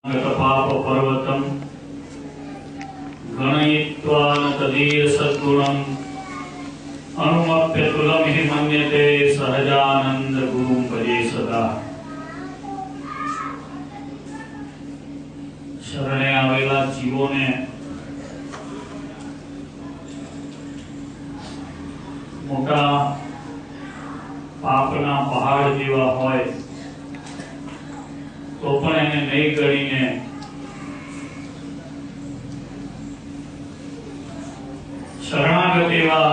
पाप पर्वतम गणयित्वा न तदीय सद्गुणं अनुमप्य तुलम हि मन्यते सहजानंद गुरुं भजे सदा। शरणे आवेला जीवोने मोटा पापना पहाड़ जेवा होय तो पण એને નહીં ગણીને શરણાગત એવા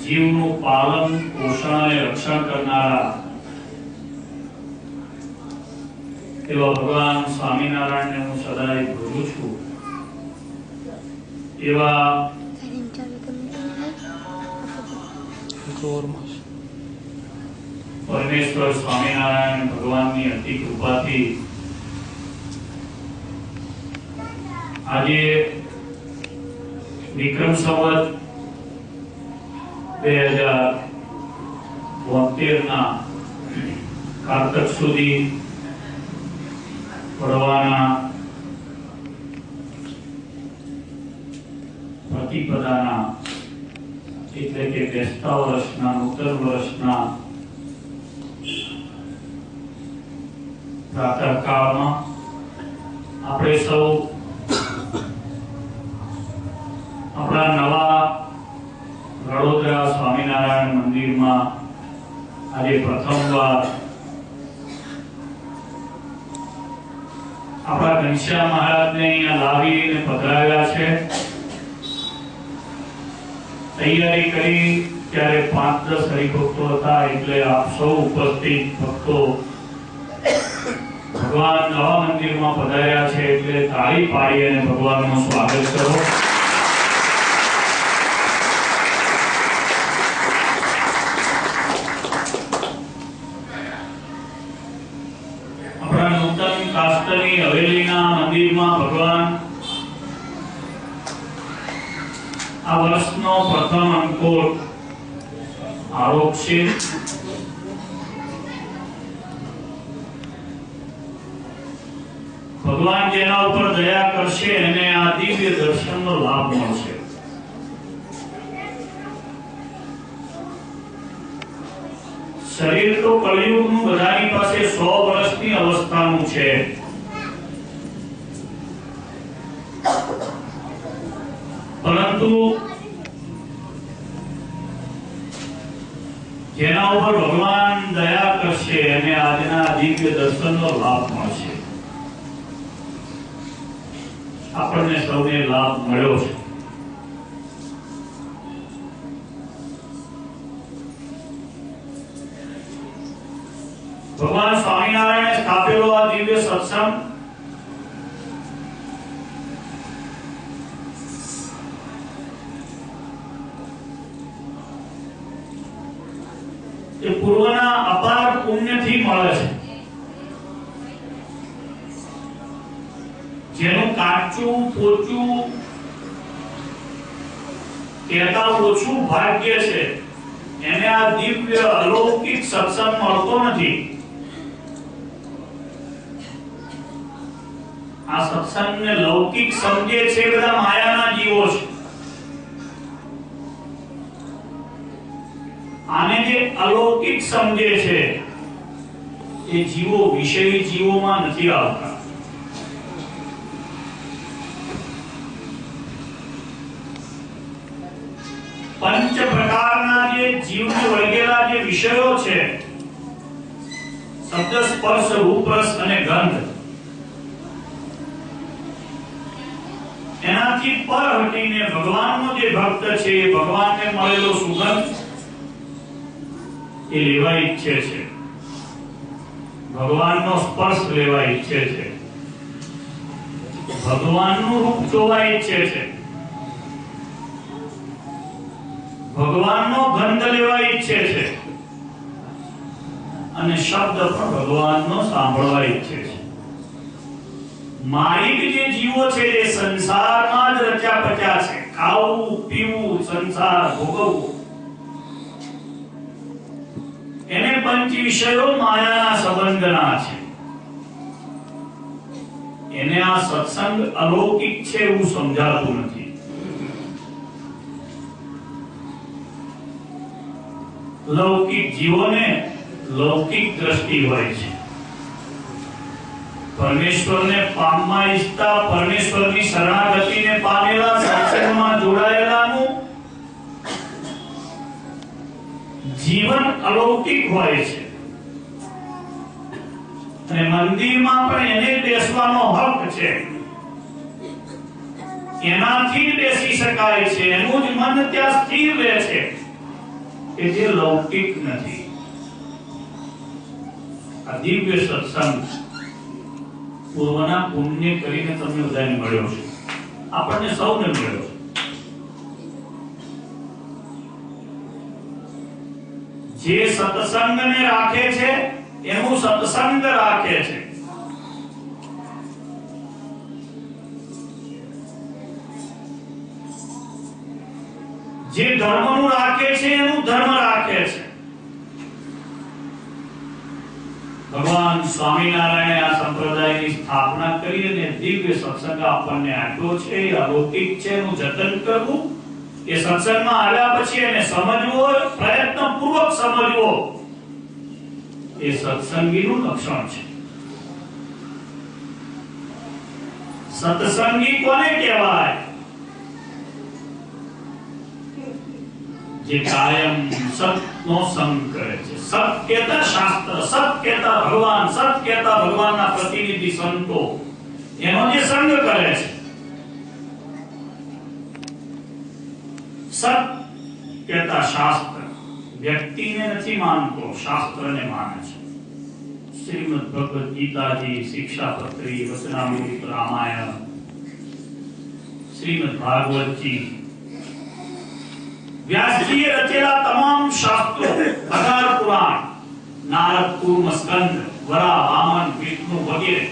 જીવનું પાલન પોષણ અને રક્ષણ કરનારા એવા ભગવાન સ્વામિનારાયણને હું સદાય ભજું છું। એવા परमेश्वर स्वामीनारायण भगवान की अति कृपा थी आज विक्रम संवत 2072 ना कार्तक सुधी पड़वाना प्रतिपदाना એટલે કે બેસતા વર્ષના નૂતન વર્ષના प्रातः काल में આપણે સૌ આપણા નવા વડોદરા સ્વામિનારાયણ મંદિરમાં આજે પ્રથમવાર આપણા ઘનશ્યામ મહારાજને અહીંયા લાવીને પધરાવ્યા છે। તૈયારી કરી ત્યારે 5-10 હરિભક્તો હતા એટલે આપ સૌ ઉપસ્થિત ભક્તો भगवान नवा मंदिर में पधार्या छे એટલે તાળી પાડી અને ભગવાનનું સ્વાગત કરો। આપણા નૂતન કાસ્તની હવેલીના મંદિરમાં ભગવાન આ વર્ષનો પ્રથમ અંકોટ આરોપશે। भगवान जेना ऊपर दया करशे एने आ दिव्य दर्शन नो लाभ मळशे। शरीर तो कलयुग नु बधानी पासे 100 वर्षनी अवस्थानु छे, परंतु जेना ऊपर भगवान दया करशे एने आजना दिव्य दर्शन नो लाभ मळशे। આપણને સૌને લાભ મળ્યો છે। ભગવાન સ્વામિનારાયણે સ્થાપેલો આ દિવ્ય સત્સંગ એ પૂર્વના અપાર પુણ્યથી મળે છે। જેનું કાચું પોચું કહેતા ઓછું ભાગ્ય છે એને આ દિવ્ય અલૌકિક સત્સંગ મળતો નથી। આ સત્સંગને લૌકિક સમજે છે બધા માયાના જીવો છે। આને જે અલૌકિક સમજે છે એ જીવો વિષયી જીવોમાં નથી આવતા। पंच प्रकारना जे जीवने वळगेला जे विषयो छे शब्द स्पर्श रूप रस अने गंध एनाथी पर हटीने भगवाननो जे भक्त छे भगवानने मळेलो सुगंध ए लेवा इच्छे छे, भगवाननो स्पर्श लेवा इच्छे छे, भगवानનું रूप જોવા ઈચ્છે છે, ભગવાનનો ગંધ લેવા ઈચ્છે છે અને શબ્દ પણ ભગવાનનો સાંભળવા ઈચ્છે છે। માલિક જે જીવો છે એ સંસારમાં જ રચ્યા પચ્યા છે, ખાવું પીવું સંસાર ભોગવવું એને પંચ વિષયો માયાના સંબંધના છે। એને આ સત્સંગ અલૌકિક છે એવું સમજાતું નથી. લૌકિક જીવોને લૌકિક દ્રષ્ટિ હોય છે. પરમેશ્વરને પામવા ઈચ્છતા, પરમેશ્વરની શરણાગતિને પામેલા, સત્સંગમાં જોડાયેલાનું જીવન અલૌકિક હોય છે. અને મંદિરમાં પણ એને બેસવાનો હક છે, એનાથી જ બેસી શકાય છે, એનું જ મન ત્યાં સ્થિર રહે છે, કે જે લૌકિક નથી. આ દિવ્ય સત્સંગ પૂર્વના પુણ્ય કરીને તમને બધાને મળ્યો છે, આપણને સૌને મળ્યો છે. જે સત્સંગને રાખે છે એનું સત્સંગ રાખે છે. જે ધર્મનું રાખે છે એનું ધર્મ રાખે છે. ભગવાન સ્વામિનારાયણે આ સંપ્રદાયની સ્થાપના કરી અને દિવ્ય સત્સંગ આપણને આપ્યો છે. અલૌકિક છે, એનું જતન કરવું, એ સત્સંગમાં આવ્યા પછી એને સમજવો, પ્રયત્નપૂર્વક સમજવો, એ સત્સંગીનું લક્ષણ છે. સત્સંગી કોને કહેવાય? જે કાયમ સતનો સંગ કરે છે. સત કહેતા શાસ્ત્ર, સત કહેતા ભગવાન, સત કહેતા ભગવાનના પ્રતિનિધિ સંતો, એનો જે સંગ કરે છે. સત કહેતા શાસ્ત્ર વ્યક્તિને નથી માનતો, શાસ્ત્રને માને છે. શ્રીમદ ભગવદ ગીતાજી, શિક્ષાપત્રી, વચનામૃત, રામાયણ, શ્રીમદ ભાગવતજી, વ્યાસજીએ રચેલા તમામ શાસ્ત્રો, 18 પુરાણ, નારદ, કૂર્મ, સ્કંદ, વરા, વામન, વિષ્ણુ વગેરે,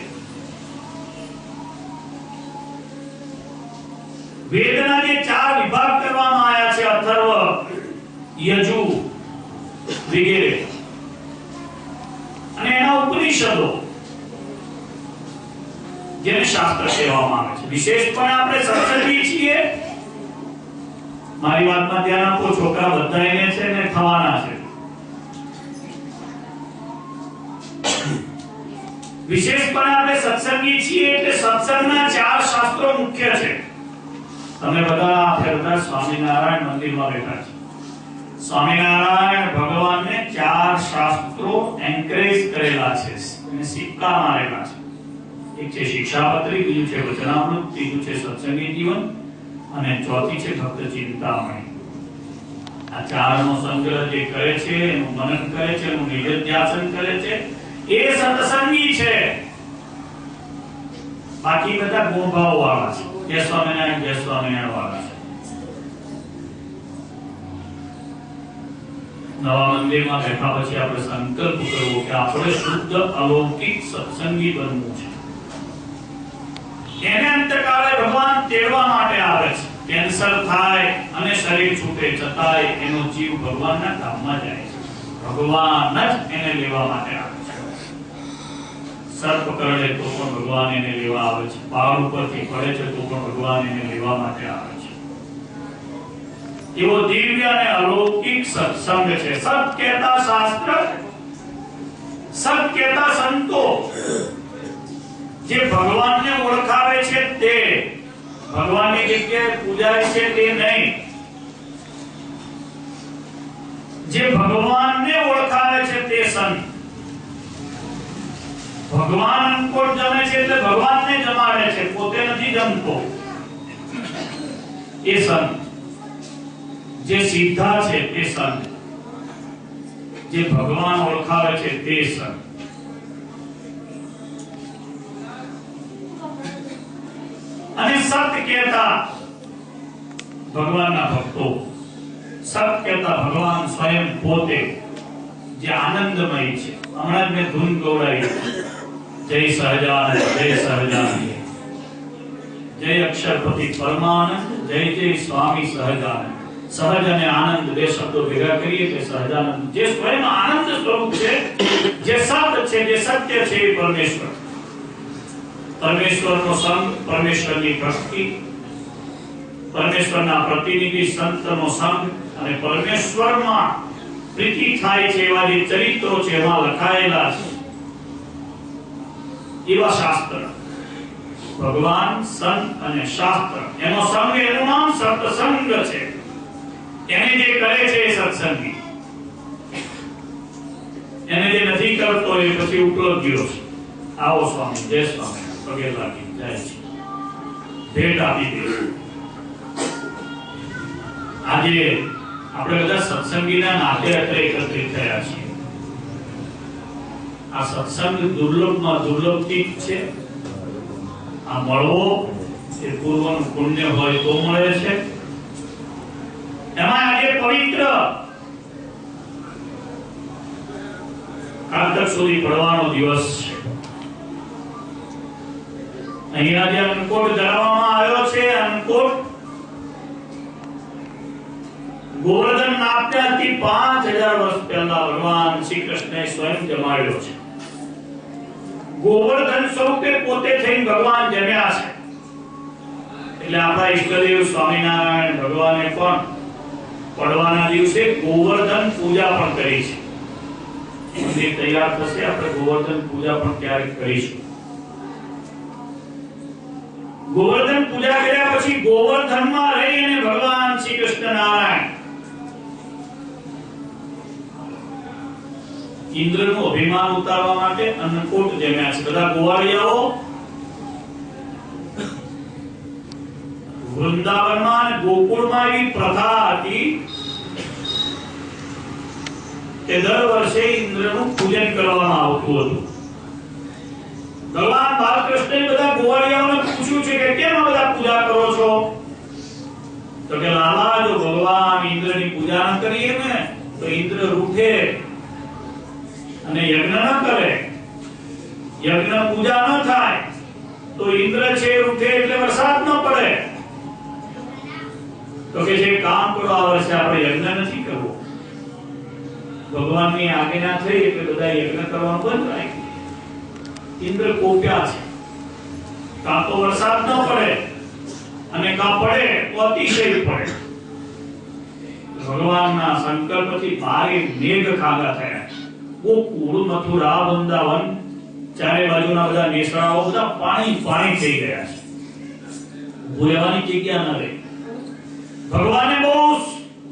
વેદના જે 4 વિભાગ કરવામાં આવ્યા છે, અથર્વ, યજુ વગેરે, અને એના ઉપનિષદો, જેને શાસ્ત્ર કહેવામાં આવે છે. વિશેષપણે આપણે સત્સંગી છીએ. મારી વાતમાં ધ્યાન આપો, છોકરા બધાયને છે ને થવાના છે. વિશેષપણે આપણે સત્સંગી છીએ એટલે સત્સંગના 4 શાસ્ત્રો મુખ્ય છે. તમે બધા ફેરતા સ્વામિનારાયણ મંદિરમાં બેઠા છો. સ્વામિનારાયણ ભગવાનને 4 શાસ્ત્રો એન્કરેજ કરેલા છે, અને સિક્કા મારેલા છે. એક છે શિક્ષાપત્રી, બીજું છે વચનામૃત, ત્રીજું છે સત્સંગી જીવન, અને ચોથી છે ભક્ત ચિંતામણી. આ 4 નો સંગ્રહ જે કરે છે, એનું મનન કરે છે, એનું નિધિધ્યાસન કરે છે, એ સત્સંગી છે. બાકી બધા ગોભાવ વાળા છે, જય સ્વામિનારાયણ વાળા છે. નવા મંદિરમાં બેઠા પછી આપણે સંકલ્પ કરવો કે આપણે શુદ્ધ અલૌકિક સત્સંગી બનવું છે. એને અંતકાળે ભગવાન તેડવા માટે આવે છે. કેન્સર થાય અને શરીર છૂટે છતાંય એનો જીવ ભગવાનના ધામમાં જાય છે. ભગવાન જ એને લેવા માટે આવે છે. સર્પ કરડે તો પણ ભગવાન એને લેવા આવે છે. પહાડ ઉપરથી પડે છે તો પણ ભગવાન એને લેવા માટે આવે છે. એવો દિવ્ય અને અલૌકિક સત્સંગ છે. સત કહેતા શાસ્ત્ર, સત કહેતા સંતો, જે ભગવાનને ઓળખાવે છે તે, ભગવાનની જગ્યાએ પૂજાય છે તે નહીં. જે ભગવાનને ઓળખાવે છે તે સંત. ભગવાન અંકોટ જમે છે એટલે ભગવાનને જમાડે છે, પોતે નથી જમતો. એ સંત. જે સીધા છે તે સંત. જે ભગવાન ઓળખાવે છે તે સંત. અને સત કહેતા ભગવાનના ભક્તો, સત કહેતા ભગવાન સ્વયં પોતે, જે આનંદમય છે. હમણાં જ મેં ધૂન ગૌરાવી, જય સહજાનંદ, જય સહજાનંદ, જય અક્ષરપતિ પરમાનંદ, જય જય સ્વામી સહજાનંદ. સહજ અને આનંદ બે શબ્દો ભેગા કરીએ કે સહજાનંદ, જે સ્વયં આનંદ સ્વરૂપ છે, જે સત છે, જે સત્ય છે, એ પરમેશ્વર. પરમેશ્વરનો સંગ, પરમેશ્વરની ભક્તિ, પરમેશ્વરના પ્રતિનિધિ સંતનો સંગ અને પરમેશ્વરમાં પ્રીતિ થાય છે એવા જે ચરિત્રો છે એમાં લખાયેલા છે એવા શાસ્ત્ર, ભગવાન, સંત અને શાસ્ત્ર, એનો સંગ, એનું નામ સત્સંગ છે. એને જે કરે છે એ સત્સંગી, એને જે નથી કરતો એ પછી ઉપલબ્ધિઓ છે. આવો સ્વામી, જય સ્વામી, પગે લાગી જાય છે, ભેટ આપી દે. આજે આપણે બધા સત્સંગીના નાતે અત્રે એકત્રિત થયા છીએ. આ સત્સંગ દુર્લભમાં દુર્લભ ચીજ છે. આ મળવો એ પૂર્વનું પુણ્ય હોય તો મળે છે. એમાં આજે પવિત્ર કારતક સુધી પડવાનો દિવસ છે. અહીંયા જે અન્નકૂટ ધરાવવામાં આવ્યો છે, અન્નકૂટ ગોવર્ધન નાથથી 5000 વર્ષ પહેલા ભગવાન શ્રી કૃષ્ણએ સ્વયં જમાડ્યો છે. ગોવર્ધન સ્વરૂપે પોતે થઈને ભગવાન જમ્યા છે. એટલે આપણા ઈષ્ટદેવ સ્વામિનારાયણ ભગવાને પણ પડવાના દિવસે ગોવર્ધન પૂજા પણ કરી છે. મંદિર તૈયાર થશે, આપણે ગોવર્ધન પૂજા પણ ક્યારેક કરીશું. ગોવર્ધન પૂજા કર્યા પછી ગોવર્ધનમાં રહી અને ભગવાન શ્રી કૃષ્ણ નારાયણ ઇન્દ્રનું અભિમાન ઉતારવા માટે અન્નકૂટ જમ્યા છે. બધા ગોવાળિયાઓ વૃંદાવનમાં અને ગોકુળમાં એવી પ્રથા હતી કે દર વર્ષે ઇન્દ્રનું પૂજન કરવામાં આવતું હતું. ભગવાન બાલકૃષ્ણએ બધા ગોવાળિયાઓને પૂછ્યું છે કે કેમ આ બધા પૂજા કરો છો? તો કે લાલા, જો ભગવાન ઇન્દ્રની પૂજા ન કરીએ ને તો ઇન્દ્ર રૂઠે અને યજ્ઞ ન કરે, યજ્ઞ પૂજા ન થાય તો ઇન્દ્ર છે રૂઠે એટલે વરસાદ ન પડે. તો કે જે કામ કરો, આ વર્ષે આપણે યજ્ઞ નથી કરવો. ભગવાનની આજ્ઞા થઈ એટલે બધા યજ્ઞ કરવાનું બંધ રાખ્યું. ઇન્દ્ર કોપ્યા છે. કાં તો વરસાદ ન પડે અને કાં પડે તો અતિશય પડે. ભગવાનના સંકલ્પથી ભારે મેઘ ખાગા થયા. ગોકુળ, મથુરા, વૃંદાવન ચારે બાજુના બધા નેસડાઓ બધા પાણી પાણી થઈ ગયા છે. ભૂલવાની જગ્યા ન રહી. ભગવાને બહુ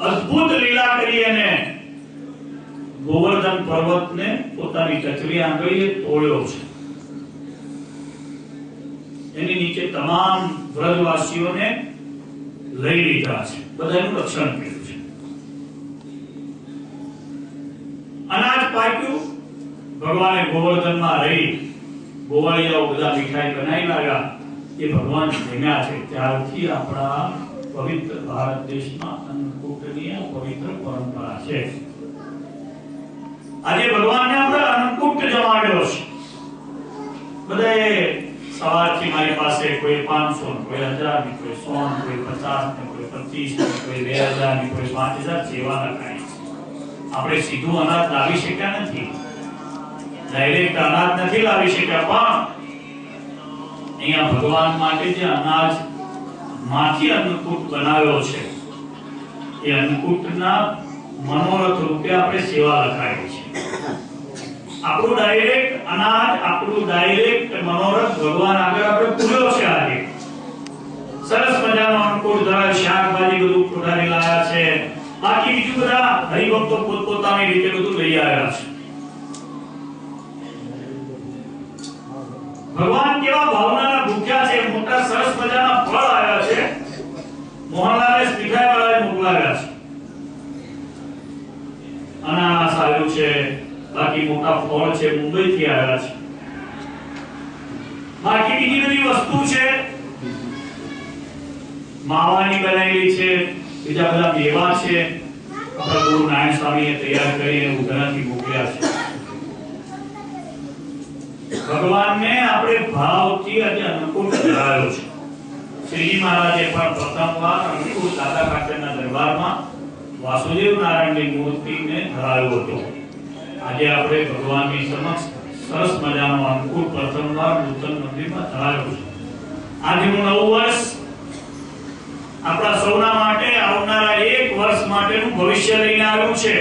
અદ્ભુત લીલા કરી અને ગોવર્ધન પર્વતને પોતાની ટચલી આંગળીએ તોડ્યો છે. એની નીચે તમામ વ્રજવાસીઓને લઈ લીધા છે, બધાનું રક્ષણ કર્યું છે. અનાજ પાક્યું. ભગવાને ગોવર્ધનમાં રહી ગોવાળિયાઓ બધા મીઠાઈ બનાવી લાગ્યા. એ ભગવાન જમ્યા છે. ત્યારથી આપણા પવિત્ર ભારત દેશમાં અન્નકૂટની પવિત્ર પરંપરા છે. આજે ભગવાનને આપણે અન્નકૂટ જમાડ્યો છે. બધાએ સવારથી મારી પાસે કોઈ 500, કોઈ 1000, કોઈ 100, કોઈ 50, કોઈ 25, કોઈ 2000, કોઈ 5000 સેવા લખાય. આપણે સીધું અનાજ લાવી શક્યા નથી, ડાયરેક્ટ અનાજ નથી લાવી શક્યા, પણ અહીંયા ભગવાન માટે જે અનાજ માંથી અન્નકૂટ બનાવ્યો છે એ અન્નકૂટના મનોરથ રૂપે આપણે સેવા લખાવી છે. આપણું ડાયરેક્ટ અનાજ, આપણું ડાયરેક્ટ મનોરથ ભગવાન આગળ આપણે પૂર્યો છે. આજે સરસ મજાનો અન્નકૂટ ધરાય, શાકભાજી બધું કોઠારી લાયા છે. બાકી બીજું બધા હરિભક્તો પોતપોતાની રીતે બધું લઈ આવ્યા છે. ભગવાન કેવા ભાવનાના ભૂખ્યા છે. મોટા સરસ મજાના ફળ આવ્યા છે. મોહનલાલે મીઠાઈ વાળાએ મોકલાવ્યા છે. અનાનાસ આવ્યું છે. બાકી મોટા ફળ છે, મુંબઈ થી આવ્યા છે. બાકી બીજી બધી વસ્તુ છે, માવાની બનાવેલી છે, બીજા બધા મેવા છે. આપણા ગુરુ નારાયણ સ્વામીએ તૈયાર કરીને ઉધનાથી મોકલ્યા છે. ભગવાનને આપણે ભાવથી આજે અન્નકૂટ ધરાવ્યો છે. શ્રીજી મહારાજે પણ પ્રથમવાર અન્નકૂટ દાદા કાકરના દરબારમાં વાસુદેવ નારાયણની મૂર્તિને ધરાવ્યો હતો. આજે આપણે ભગવાનની સમક્ષ સરસ મજાનો અંકુર પ્રથમવાર નૂતન મંદિરમાં ધરાયો છે. આજનું નવું વર્ષ આપણા સૌના માટે આવનારા 1 વર્ષ માટેનું ભવિષ્ય લઈને આવ્યું છે.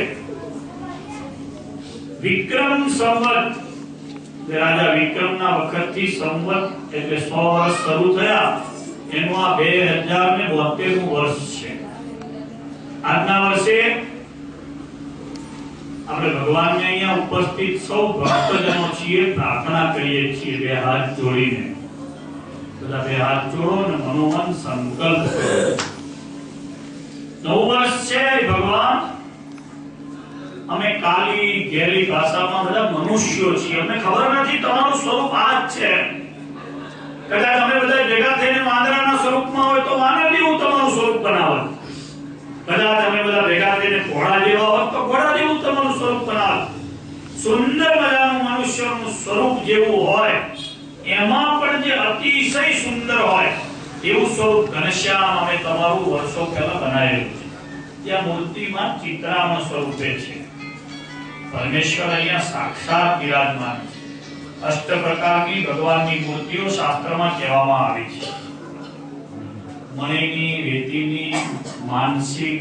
વિક્રમ સંવત, રાજા વિક્રમના વખતથી સંવત એટલે 100 વર્ષ શરૂ થયા, એનું આ 2072મું વર્ષ છે. આજના વર્ષે આપણે ભગવાનને અહીંયા ઉપસ્થિત સૌ ભક્તજનો છીએ, પ્રાર્થના કરીએ છીએ 2 હાથ જોડીને. બધા 2 હાથ જોડો અને મનોમન સંકલ્પ કરો. નવું વર્ષ છે ભગવાન. અમે કાલી ગેલી ભાષામાં બધા મનુષ્યો છીએ, અમને ખબર નથી તમારું સ્વરૂપ આ જ છે. કદાચ અમે બધા ભેગા થઈને વાંદરાના સ્વરૂપમાં હોય તો વાનર જેવું તમારું સ્વરૂપ બનાવો. કદાચ અમે બધા ભેગા થઈને ઘોડા જેવા હોત તો ઘોડા જેવું તમારું સ્વરૂપ બનાવો. સુંદર મજાનું મનુષ્યનું સ્વરૂપ જેવું હોય, એમાં પણ જે અતિશય સુંદર હોય એવું સ્વરૂપ ઘનશ્યામ અમે તમારું વર્ષો પહેલા બનાવેલું છે. ત્યાં મૂર્તિમાં ચિત્રામાં સ્વરૂપે છે. પરમેશ્વર અહીંયા સાક્ષાત બિરાજમાન છે. અષ્ટ પ્રકારની ભગવાનની મૂર્તિઓ શાસ્ત્રમાં કહેવામાં આવી છે. મણિની, રેતીની, માનસિક,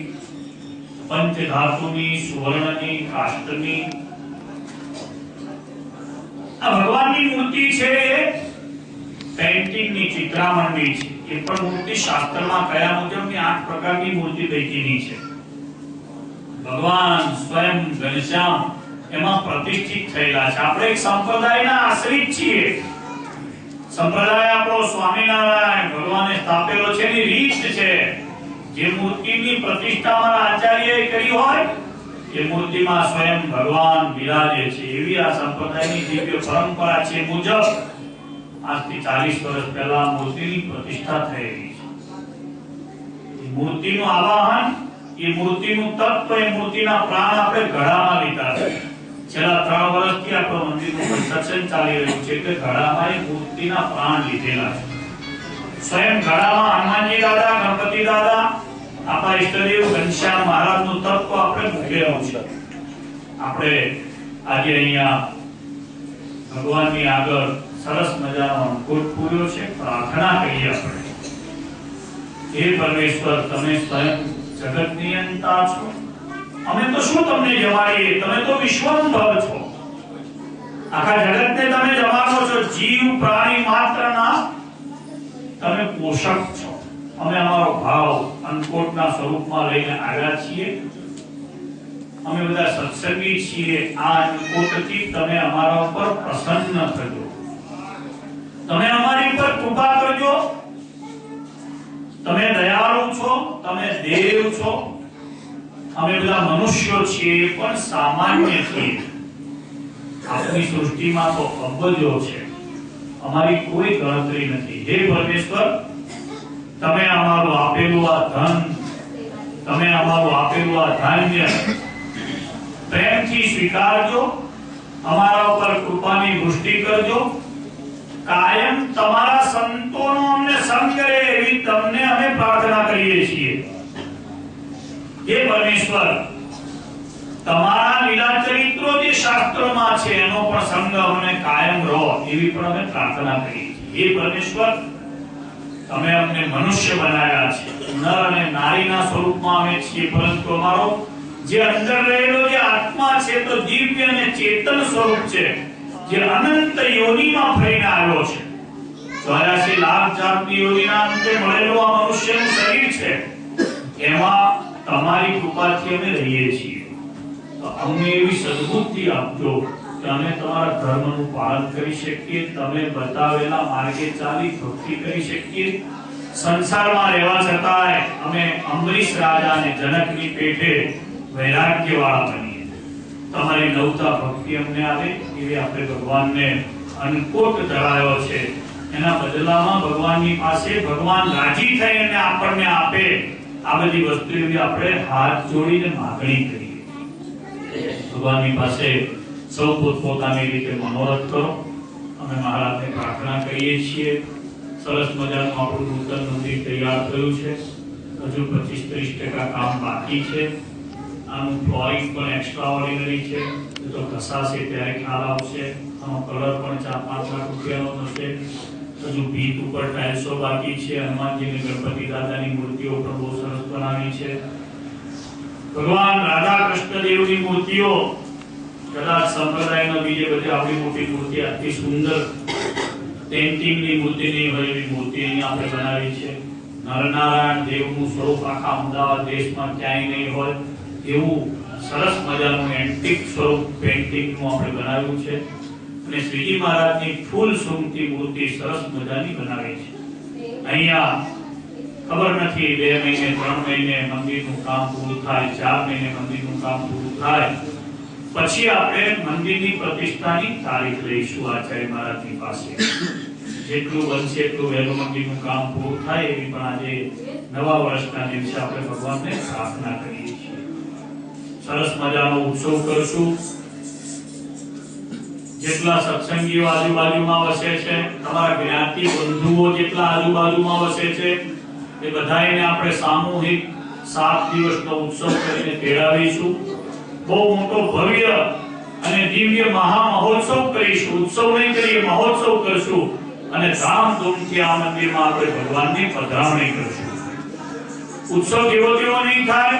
પંચધાતુની, સુવર્ણની, કાષ્ટની. આ ભગવાનની મૂર્તિ છે પેઇન્ટિંગની, ચિત્રામણની છે. એ પણ મૂર્તિ શાસ્ત્રમાં કયા મુજબની 8 પ્રકારની મૂર્તિ પૈકીની છે. ભગવાન સ્વયં ઘનશ્યામ એમાં પ્રતિષ્ઠિત થયેલા છે. આપણે એક સંપ્રદાયના આશ્રિત છીએ. સંપ્રદાય આપણો સ્વામિનારાયણ ભગવાને સ્થાપેલો છે, એની રીત છે. જે મૂર્તિની પ્રતિષ્ઠા અમારા આચાર્યએ કરી હોય એ મૂર્તિમાં સ્વયં ભગવાન બિરાજે છે. એવી આ સંપ્રદાયની દિવ્ય પરંપરા છે. મુજબ આજથી 40 વર્ષ પહેલા મૂર્તિની પ્રતિષ્ઠા થયેલી છે. એ મૂર્તિનું આવાહન, એ મૂર્તિનું તત્વ, એ મૂર્તિના પ્રાણ આપણે ઘડામાં લીધા છે. છેલ્લા 3 વર્ષથી આપણો મંદિરનું કન્સ્ટ્રક્શન ચાલી રહ્યું છે કે ઘડામાં એ મૂર્તિના પ્રાણ લીધેલા છે. સ્વયં ઘડામાં હનુમાનજી દાદા, ગણપતિ દાદા, આપણા ઈષ્ટદેવ ઘનશ્યામ મહારાજનું તત્વ આપણે મૂકેલું છે. આપણે આજે અહીંયા ભગવાનની આગળ સરસ મજાનો અંકુર પૂર્યો છે. પ્રાર્થના કરીએ આપણે. હે પરમેશ્વર, તમે સ્વયં જગત નિયંતા છો. અમે તો શું તમને જમાડીએ? તમે તો વિશ્વંભર છો. આખા જગતને તમે જમાડો છો. જીવ પ્રાણી માત્રના તમે પોષક છો. અમે અમારો ભાવ અન્નકોટના સ્વરૂપમાં લઈને આવ્યા છીએ. અમે બધા સત્સંગી છીએ. આ અન્નકોટથી તમે અમારા ઉપર પ્રસન્ન થજો. તમે અમારી પર કૃપા કરજો. તમે દયાળુ છો, તમે દેવ છો. અમે બધા મનુષ્યો છીએ, પણ સામાન્ય છીએ. આપની સૃષ્ટિમાં તો અબજો છે, અમારી કોઈ ગણતરી નથી. હે પરમેશ્વર, તમે અમારું આપેલું આ ધન, તમે અમારું આપેલું આ ધાન્ય પ્રેમથી સ્વીકારજો. અમારા ઉપર કૃપાની વૃષ્ટિ કરજો. કાયમ તમારા સંતોનો અમને સંગ કરે એવી તમને અમે પ્રાર્થના કરીએ છીએ. હે પરમેશ્વર, તમારા લીલા ચરિત્રો જે શાસ્ત્રોમાં છે એનો પણ સંગ અમને કાયમ રહો એવી પણ અમે પ્રાર્થના કરીએ છીએ. હે પરમેશ્વર, તમે અમને મનુષ્ય બનાવ્યા છે. નર અને નારીના સ્વરૂપમાં અમે છીએ, પરંતુ અમારો જે અંદર રહેલો જે આત્મા છે તો દિવ્ય અને ચેતન સ્વરૂપ છે, જે અનંત યોનિમાં ફરીને આવ્યો છે. 84 લાખ જાતની યોનિના અંતે મળેલું આ મનુષ્યનું શરીર છે. એમાં તમારી કૃપાથી અમે રહીએ છીએ. તો અમને એવી સદબુદ્ધિ આપજો કે અમે તમારા ધર્મનું પાલન કરી શકીએ, તમે બતાવેલા માર્ગે ચાલી ભક્તિ કરી શકીએ. સંસારમાં રહેવા છતાંય અમે અંબરીશ રાજા અને જનકની પેઠે વૈરાગ્યવાળા બનીએ. તમારી નવતા ભક્તિ અમને આવે એવી આપણે ભગવાનને અન્નકોટ ધરાયો છે. એના બદલામાં ભગવાનની પાસે ભગવાન રાજી થઈને આપણને આપે આ બધી વસ્તુઓની આપણે હાથ જોડીને માગણી કરીએ. ભગવાનની પાસે સૌ પોતપોતાની રીતે મનોરથ કરો. અમે મહારાજને પ્રાર્થના કરીએ છીએ. સરસ મજાનું આપણું નૂતન મંદિર તૈયાર થયું છે. હજુ 25-30% કામ બાકી છે. આનું ફ્લોરિંગ પણ એક્સ્ટ્રા ઓર્ડિનરી છે, તો ઘસાશે ત્યારે ખ્યાલ આવશે. આનો કલર પણ 4-5 લાખ રૂપિયાનો થશે. હજુ ભીત ઉપર ટાઇલ્સો બાકી છે. હનુમાનજી અને ગણપતિ દાદાની મૂર્તિઓ પણ બહુ સરસ બનાવી છે. ભગવાન રાધા કૃષ્ણ દેવની મૂર્તિઓ કદાચ સંપ્રદાયમાં બીજે બધે આવડી મોટી મૂર્તિ આટલી સુંદર પેઇન્ટિંગની મૂર્તિ નહીં હોય એવી મૂર્તિ અહીંયા આપણે બનાવી છે. નરનારાયણ દેવનું સ્વરૂપ આખા અમદાવાદ દેશમાં ક્યાંય નહીં હોય એવું સરસ મજાનું એન્ટિક સ્વરૂપ પેઇન્ટિંગનું આપણે બનાવ્યું છે. અને શ્રીજી મહારાજની ફૂલ સુમતી મૂર્તિ સરસ મજાની બનાવી છે. અહીંયા ખબર નથી 2 મહિને 3 મહિને મંદિરનું કામ પૂરું થાય, 4 મહિને મંદિરનું કામ પૂરું થાય પછી આપણે મંદિરની પ્રતિષ્ઠાની તારીખ લઈશું આચાર્ય મહારાજની પાસે. જેટલું બનશે એટલું વહેલું મંદિરનું કામ પૂરું થાય એવી પણ આજે નવા વર્ષના દિવસે આપણે ભગવાનને પ્રાર્થના કરીએ છીએ. સરસ મજાનો ઉત્સવ કરશું. જેટલા સત્સંગીઓ આજુબાજુમાં વસે છે, તમારા જ્ઞાતિ બંધુઓ જેટલા આજુબાજુમાં વસે છે, એ બધાને આપણે સામૂહિક 7 દિવસનો ઉત્સવ કરીને તેડાવીશું. બહુ મોટો ભવ્ય અને દિવ્ય મહા મહોત્સવ કરીશું. ઉત્સવ નહીં કરીએ, મહોત્સવ કરશું અને ધામધૂમથી આ મંદિરમાં આપણે ભગવાનની પધરામણી કરશું. ઉત્સવ જેવો તેવો નહીં થાય,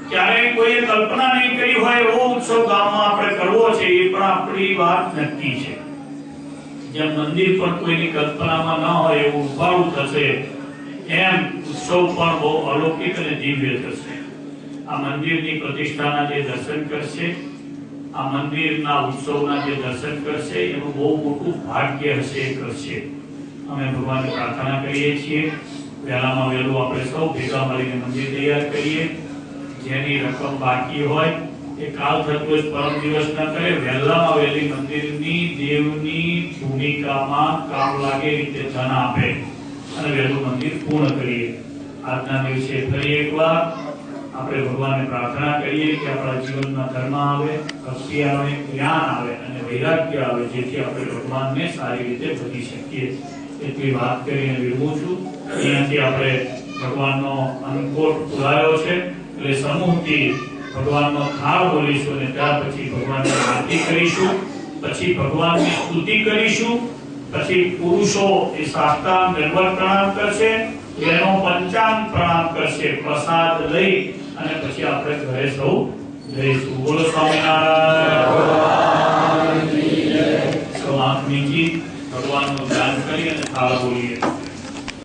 ક્યારેય કોઈએ કલ્પના નહીં કરી હોય એવો ઉત્સવ ગામમાં આપણે કરવો છે, એ પણ આપણી વાત નક્કી છે. જેમ મંદિર પણ કોઈની કલ્પનામાં ન હોય એવું ઉભાડું થશે, એમ ઉત્સવ પણ બહુ અલૌકિક અને દિવ્ય થશે. આ મંદિરની પ્રતિષ્ઠાના જે દર્શન કરશે, આ મંદિરના ઉત્સવના જે દર્શન કરશે એનું બહુ મોટું ભાગ્ય હશે કરશે. અમે ભગવાનને પ્રાર્થના કરીએ છીએ વહેલામાં વહેલું આપણે સૌ ભેગા મળીને મંદિર તૈયાર કરીએ. જેની રકમ બાકી હોય એ કાલ થતું પરમ દિવસ ન કરે, વહેલામાં વહેલી મંદિરની દેવની ભૂમિકામાં કામ લાગે રીતે ધન આપે અને વહેલું મંદિર પૂર્ણ કરીએ. આજના દિવસે ફરી એકવાર આપણે ભગવાનને પ્રાર્થના કરીએ કે આપણા જીવનમાં ધર્મ આવે, ભક્તિ આવે, જ્ઞાન આવે અને વૈરાગ્ય આવે, જેથી આપણે ભગવાનને સારી રીતે ભજી શકીએ. એટલી વાત કરીને વિરમું છું. અહીંયાથી આપણે ભગવાનનો અન્નકોટ પુરાયો છે એટલે સમૂહથી ભગવાનનો થાળ બોલીશું અને ત્યાર પછી ભગવાનની આરતી કરીશું. પછી ભગવાનની સ્તુતિ કરીશું. પછી પુરુષો એ સાષ્ટાંગ દંડવત પ્રણામ કરશે, બહેનો પંચાંગ પ્રણામ કરશે, પ્રસાદ લઈ અને પછી આપણે ઘરે સૌ જઈશું. બોલો સ્વામિનારાયણ. સૌ આંખ મીચી ભગવાનનું ધ્યાન કરી અને થાળ બોલીએ.